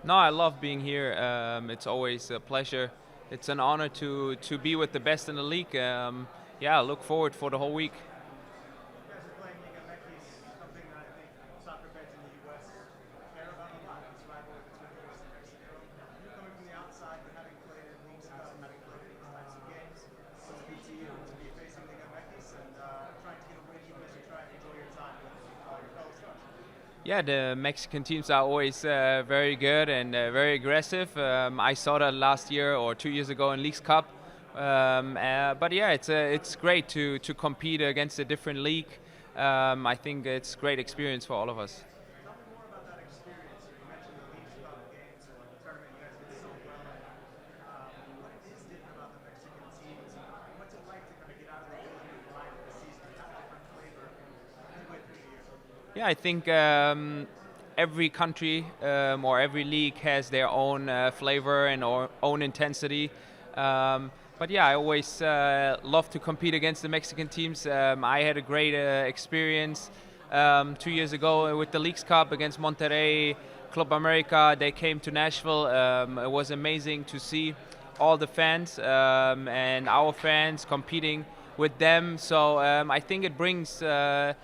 No, I love being here. It's always a pleasure. It's an honor to be with the best in the league. Yeah, I look forward for the whole week. You guys are playing Liga MX, something that I think soccer fans in the U.S. care about a lot. This rivalry between the U.S. and Mexico. You coming from the outside, but having played in League Cup, having played in these types of games, what's it mean to you to be facing Liga MX and trying to get a win even as you try and enjoy your time with your fellow stars? Yeah, the Mexican teams are always very good and very aggressive. I saw that last year or 2 years ago in Leagues Cup. But yeah, it's great to compete against a different league. I think it's great experience for all of us. Tell me more about that experience. You mentioned the League Cup games or the tournament you guys did so well in. What is different about the Mexican teams? And what's it like to kind of get out there and really grind the season and have a different flavor midway through the year? Yeah, I think every country or every league has their own flavor and own intensity. But yeah, I always love to compete against the Mexican teams. I had a great experience 2 years ago with the Leagues Cup against Monterrey, Club America. They came to Nashville. It was amazing to see all the fans and our fans competing with them. So I think it brings a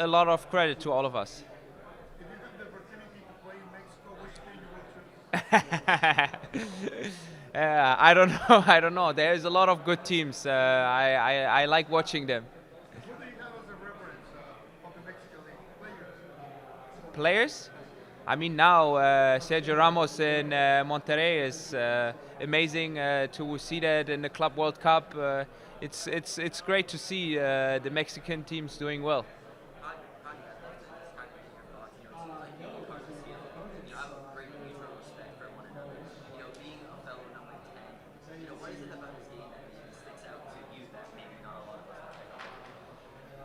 lot of credit to all of us. If you had the opportunity to play in Mexico, which team you would choose? I don't know. I don't know. There's a lot of good teams. I like watching them. Who do you have as a reference of the Mexican League players? Players? I mean, now Sergio Ramos in Monterrey is amazing to see that in the Club World Cup. It's great to see the Mexican teams doing well.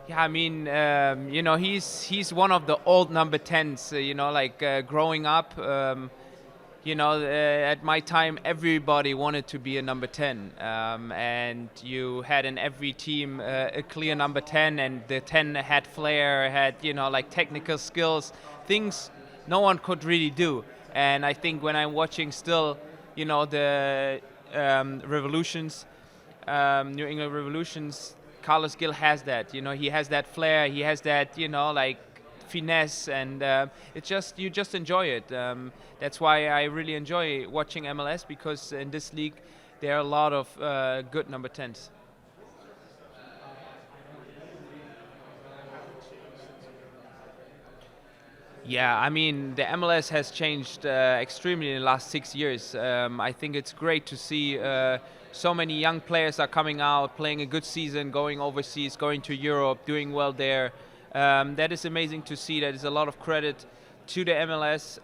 Yeah, I mean, he's one of the old number tens. Like growing up, at my time, everybody wanted to be a number 10, and you had in every team a clear number 10, and the 10 had flair, had like technical skills, things no one could really do. And I think when I'm watching still, the revolutions, New England Revolutions, Carlos Gil has that. He has that flair. He has that. Like finesse, and it's just you just enjoy it. That's why I really enjoy watching MLS, because in this league there are a lot of good number 10s. Yeah, I mean, the MLS has changed extremely in the last 6 years. I think it's great to see so many young players are coming out, playing a good season, going overseas, going to Europe, doing well there. That is amazing to see. That is a lot of credit to the MLS.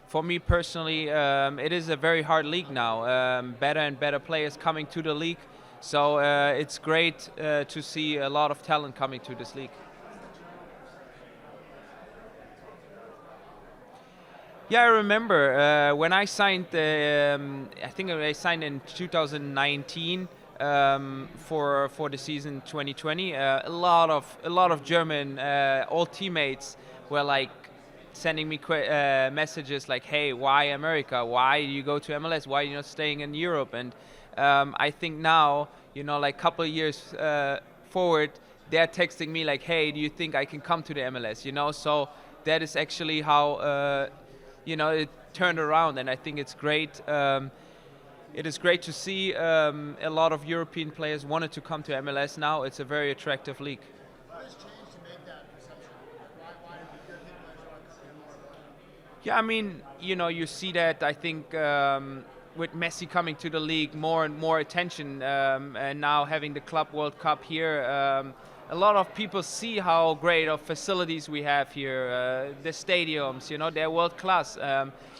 For me personally, it is a very hard league now. Better and better players coming to the league. So it's great to see a lot of talent coming to this league. Yeah, I remember when I signed. I think I signed in 2019 for the season 2020. A lot of German old teammates were like sending me messages like, "Hey, why America? Why do you go to MLS? Why are you not staying in Europe?" And I think now, like a couple of years forward, they're texting me like, "Hey, do you think I can come to the MLS?" So that is actually how. It turned around, and I think it's great. It is great to see a lot of European players wanted to come to MLS now. It's a very attractive league. What has changed to make that perception? Why do European players want to come here more? Yeah, I mean, you see that. I think with Messi coming to the league, more and more attention, and now having the Club World Cup here. A lot of people see how great of facilities we have here, the stadiums, they're world class,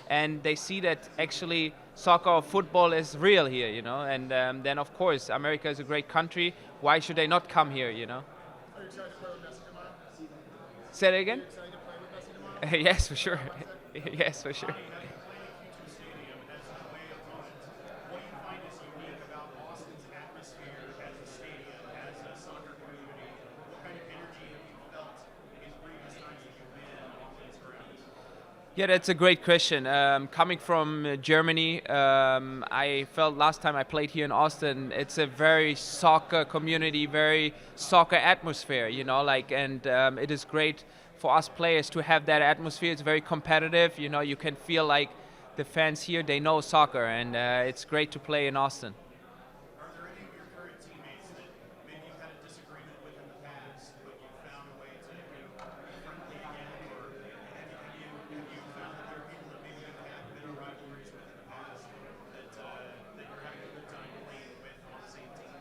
and they see that actually soccer or football is real here, and then of course America is a great country. Why should they not come here, Are you excited to play with Messi tomorrow? Say that again? Are you excited to play with Messi tomorrow? Yes, for sure. Yes, for sure. Yeah, that's a great question. Coming from Germany, I felt last time I played here in Austin, it's a very soccer community, very soccer atmosphere, and it is great for us players to have that atmosphere. It's very competitive, you can feel like the fans here, they know soccer, and it's great to play in Austin. Are there any of your current teammates that maybe you've had a disagreement with in the past, but you found a way to be friendly again? Or have you found that there are people that maybe you've had bitter rivalries with in the past that you're having a good time playing with on the same team?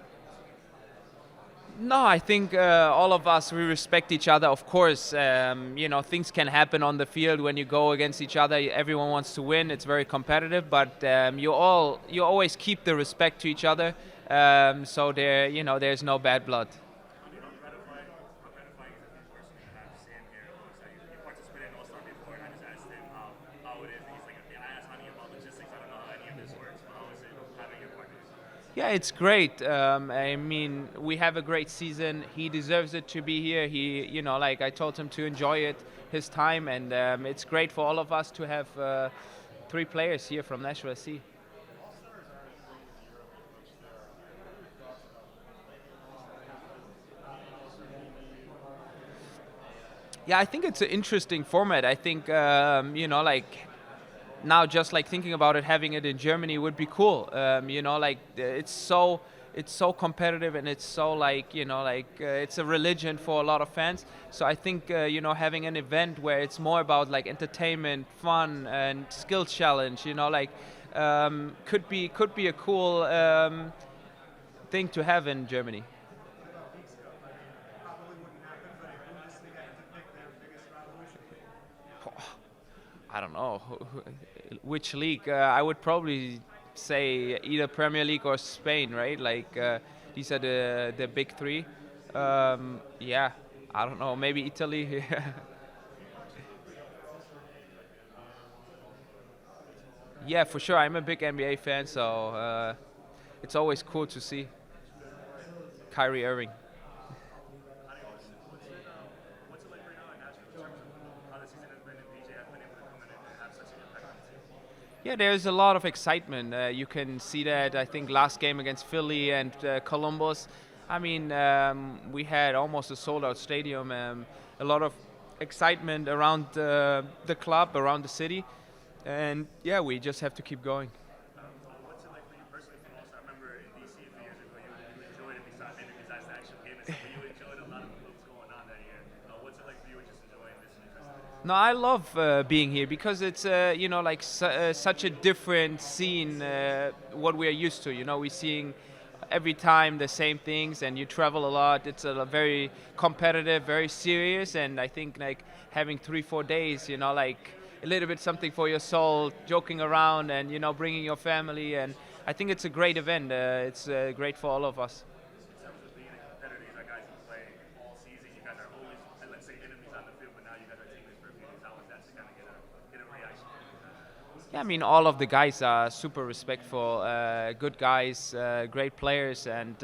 No, I think all of us we respect each other. Of course, things can happen on the field when you go against each other. Everyone wants to win. It's very competitive, but you always keep the respect to each other. So there's no bad blood. How gratifying is it personally to have Sam here? You participated in All-Star before, and I just asked him how it is. And he's like, yeah, I asked Hany about logistics. I don't know how any of this works, but how is it having your partner? Yeah, it's great. I mean, we have a great season. He deserves it to be here. Like I told him to enjoy it, his time, and it's great for all of us to have three players here from Nashville SC. Yeah, I think it's an interesting format. I think like now just like thinking about it, having it in Germany would be cool. It's so competitive, and it's so it's a religion for a lot of fans. So I think having an event where it's more about like entertainment, fun, and skill challenge. Could be a cool thing to have in Germany. Probably wouldn't happen, but if Bundesliga had to pick their biggest rivalry, which would it be? I don't know which league. I would probably say either Premier League or Spain, right? Like these are the big three. Yeah, I don't know. Maybe Italy. Yeah, for sure. I'm a big NBA fan, so it's always cool to see Kyrie Irving. What's it like right now in Nashville in terms of how the season has been and PJ has been able to come in and have such an impact on the team? Yeah, there's a lot of excitement. You can see that. I think last game against Philly and Columbus. I mean, we had almost a sold-out stadium. A lot of excitement around the club, around the city, and yeah, we just have to keep going. What's it like for you personally from All-Star? I remember in DC a few years ago, you enjoyed it besides the actual game itself, but you enjoyed a lot of what was going on that year. What's it like for you just enjoying this and interested? No, I love being here because it's such a different scene what we are used to. We're seeing every time the same things, and you travel a lot. It's a very competitive, very serious, and I think like having 3-4 days, like a little bit something for your soul, joking around, and bringing your family, and I think it's a great event. It's great for all of us. In terms of being a competitor, these are guys who play all season. You guys are always, let's say, enemies on the field, but now you guys are teammates for a few years. How was that to kind of get a reaction? Yeah, I mean, all of the guys are super respectful, good guys, great players, and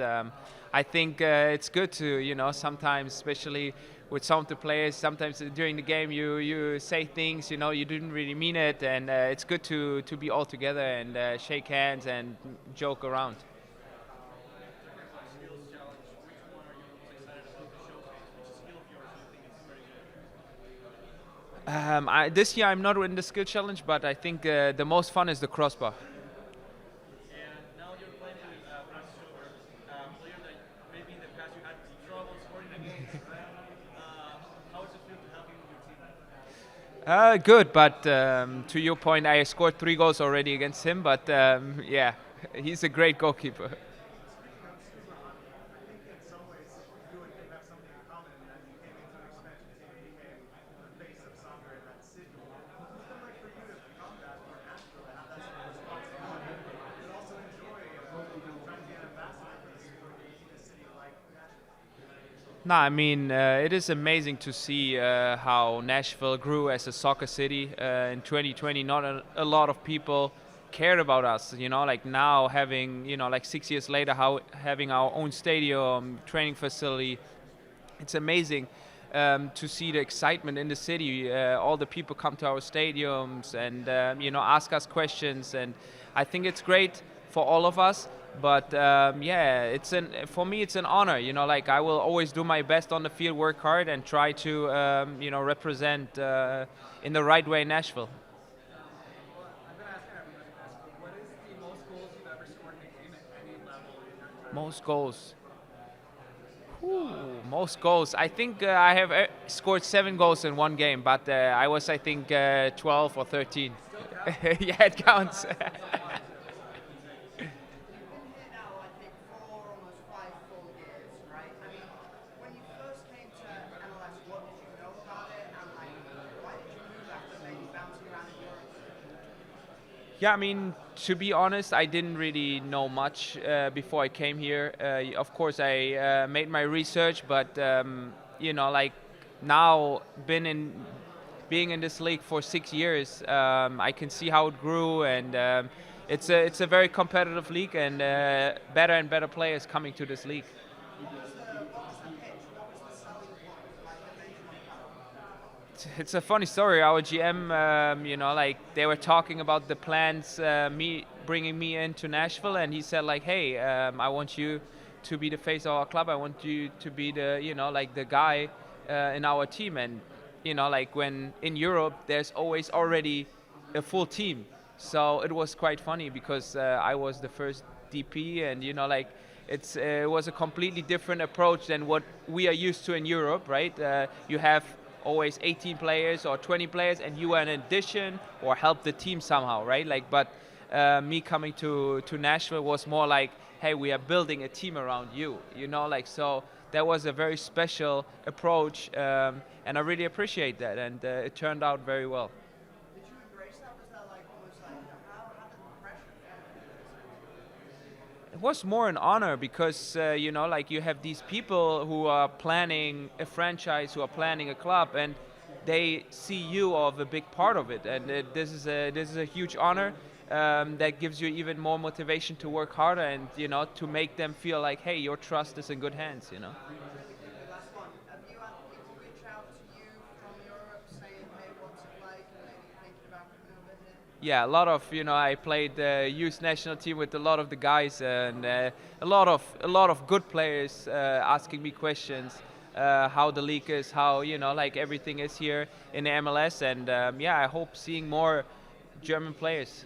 I think it's good to, sometimes, especially with some of the players, sometimes during the game you say things, you didn't really mean it, and it's good to be all together and shake hands and joke around. This year I'm not in the skill challenge, but I think the most fun is the crossbar. And now you're playing with Frank Schubert, a player that maybe in the past you had trouble scoring the games, right? How does it feel to have him in your team? Good, but to your point, I scored 3 goals already against him, but yeah, he's a great goalkeeper. I think in some ways you and him have something in common in that you came into an expansion team and became the face of soccer in that city. What was it like for you to become that for Nashville, to have that sort of responsibility, but also enjoy trying to be an ambassador for the sport in a city like Nashville? No, I mean, it is amazing to see how Nashville grew as a soccer city in 2020. Not a lot of people cared about us, like now having, like 6 years later, how having our own stadium, training facility, it's amazing. to see the excitement in the city. All the people come to our stadiums and ask us questions, and I think it's great for all of us. But for me it's an honor. Like I will always do my best on the field, work hard, and try to represent in the right way Nashville. I've been asking everybody this, but what is the most goals you've ever scored in a game at any level in your time? Most goals. Most goals. I think I have scored 7 goals in one game, but I was, I think, 12 or 13. Yeah, it counts. Now, I think 4, almost 5 full years, right? I mean, when you first came to MLS, what did you know about it, and why did you move after maybe bouncing around in Europe? Yeah, I mean, to be honest, I didn't really know much before I came here. Of course, I made my research, but like now being in this league for 6 years, I can see how it grew, and it's a very competitive league, and better and better players coming to this league. What was the pitch? What was the selling point? Like the main one? It's a funny story. Our GM, like they were talking about the plans, bringing me into Nashville, and he said like, "Hey, I want you to be the face of our club. I want you to be the, like the guy in our team." And like when in Europe, there's always already a full team, so it was quite funny because I was the first DP, and like it was a completely different approach than what we are used to in Europe, right? You have always 18 players or 20 players, and you are an addition or help the team somehow, right? Like, but me coming to Nashville was more like, hey, we are building a team around you, like, so that was a very special approach, and I really appreciate that, and it turned out very well. Did you embrace that? Was that like almost like how did the pressure feel? It was more an honor because like you have these people who are planning a franchise, who are planning a club, and they see you of a big part of it, and this is a huge honor that gives you even more motivation to work harder, and to make them feel like, hey, your trust is in good hands. Last one. Have you had people reach out to you from Europe saying, hey, what's it like, and maybe thinking about coming over here? Yeah, a lot of I played the youth national team with a lot of the guys, and a lot of good players asking me questions, how the league is, how like everything is here in the MLS, and I hope seeing more German players.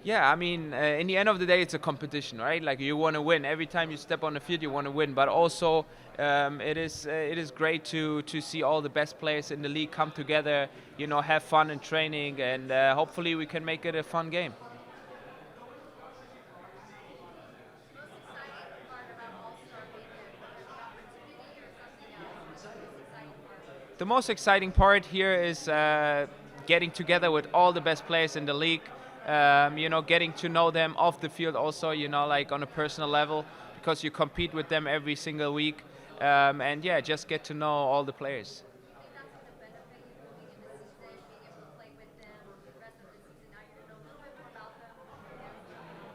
Yeah, I mean, in the end of the day, it's a competition, right? Like you want to win every time you step on the field. You want to win, but also it is great to see all the best players in the league come together. Have fun in training, and hopefully we can make it a fun game. The most exciting part here is getting together with all the best players in the league. Getting to know them off the field also, like on a personal level, because you compete with them every single week. Just get to know all the players.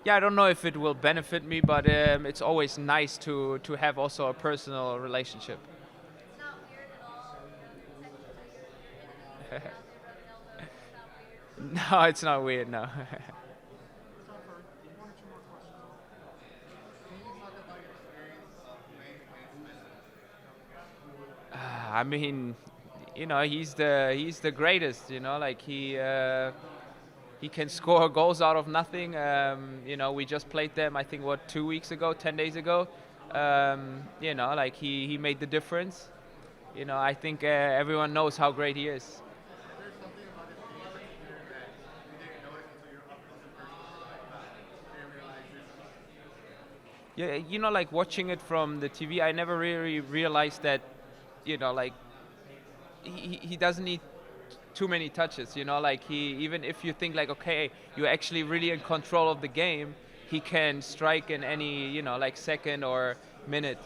Yeah, I don't know if it will benefit me, but it's always nice to have also a personal relationship. It's not weird at all. Technically, you're in it. No, it's not weird, no. Time for 1 or 2 more questions. Can you talk about your experience playing against Messi? I mean, he's the greatest. Like he can score goals out of nothing. We just played them, I think, 2 weeks ago, 10 days ago. Like he made the difference. I think everyone knows how great he is. Is there something about his game or career that you didn't notice until you're up close and personal, like didn't realize this? Yeah, like watching it from the TV, I never really realized that, like he doesn't need too many touches. Like even if you think like, okay, you're actually really in control of the game, he can strike in any, like second or minute.